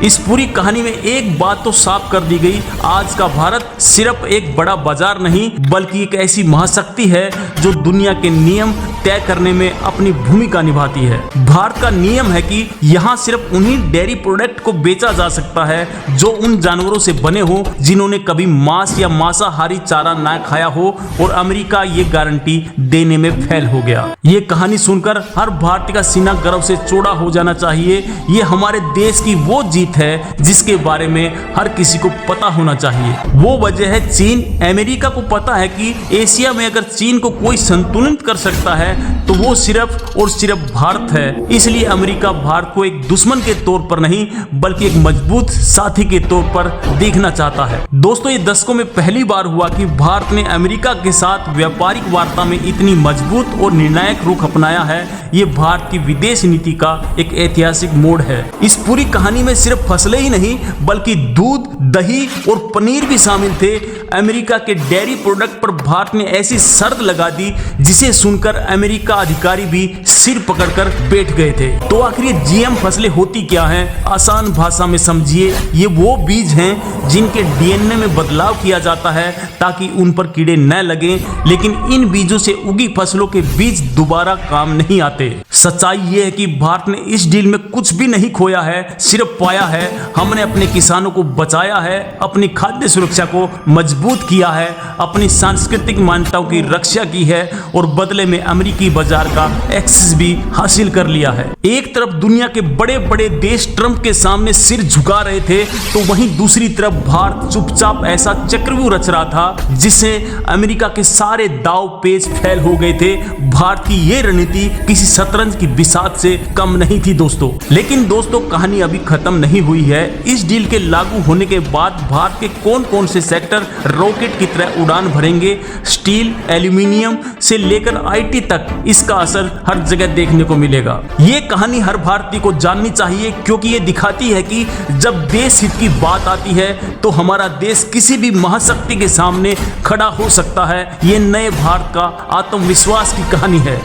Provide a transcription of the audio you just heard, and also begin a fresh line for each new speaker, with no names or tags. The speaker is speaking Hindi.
इस पूरी कहानी में एक बात तो साफ कर दी गई, आज का भारत सिर्फ एक बड़ा बाजार नहीं बल्कि एक ऐसी महाशक्ति है जो दुनिया के नियम तय करने में अपनी भूमिका निभाती है। भारत का नियम है कि यहाँ सिर्फ उन्हीं डेयरी प्रोडक्ट को बेचा जा सकता है जो उन जानवरों से बने हो जिन्होंने कभी मांस या मांसाहारी चारा ना खाया हो, और अमेरिका ये गारंटी देने में फेल हो गया। ये कहानी सुनकर हर भारतीय का सीना गर्व से चौड़ा हो जाना चाहिए। ये हमारे देश की वो जीत है जिसके बारे में हर किसी को पता होना चाहिए। वो वजह है चीन। अमेरिका को पता है कि एशिया में अगर चीन को कोई संतुलित कर सकता है तो वो सिर्फ और सिर्फ भारत है। इसलिए अमेरिका भारत को एक दुश्मन के तौर पर नहीं बल्कि एक मजबूत साथी के तौर पर देखना चाहता है। दोस्तों, ये दशकों में पहली बार हुआ कि भारत ने अमेरिका के साथ व्यापारिक वार्ता में इतनी मजबूत और निर्णायक रुख अपनाया है। ये भारत की विदेश नीति का एक ऐतिहासिक मोड़ है। इस पूरी कहानी में सिर्फ फसलें ही नहीं बल्कि दूध, दही और पनीर भी शामिल थे। अमेरिका के डेयरी प्रोडक्ट पर भारत ने ऐसी शर्त लगा दी जिसे सुनकर अमेरिका अधिकारी भी सिर पकड़कर बैठ गए थे। तो आखिर ये जीएम फसलें होती क्या हैं? आसान भाषा में समझिए, ये वो बीज हैं जिनके डीएनए में बदलाव किया जाता है ताकि उन पर कीड़े न लगें, लेकिन इन बीजों से उगी फसलों के बीज दोबारा काम नहीं आते। सच्चाई ये है कि भारत ने इस डील में कुछ भी नहीं खोया है, सिर्फ पाया है। हमने अपने किसानों को बचाया है, अपनी खाद्य सुरक्षा को मजबूत किया है, अपनी सांस्कृतिक मान्यताओं की रक्षा की है और बदले में अमेरिकी बाजार का एक्सेस भी हासिल कर लिया है। एक तरफ दुनिया के बड़े बड़े देश ट्रंप के सामने सिर झुका रहे थे तो वहीं दूसरी तरफ भारत चुपचाप ऐसा चक्रव्यूह रच रहा था जिससे अमेरिका के सारे दाव पेच फेल हो गए थे। भारत की ये रणनीति किसी शतरंज की बिसात से कम नहीं थी दोस्तों। लेकिन दोस्तों, कहानी अभी खत्म नहीं हुई है। इस डील के लागू होने के बाद भारत के कौन कौन से सेक्टर रॉकेट की तरह उड़ान भरेंगे, स्टील, एल्यूमिनियम से लेकर आईटी तक, इसका असर हर जगह देखने को मिलेगा। ये कहानी हर भारतीय को जाननी चाहिए क्योंकि ये दिखाती है कि जब देश हित की बात आती है तो हमारा देश किसी भी महाशक्ति के सामने खड़ा हो सकता है। ये नए भारत का आत्मविश्वास की कहानी है।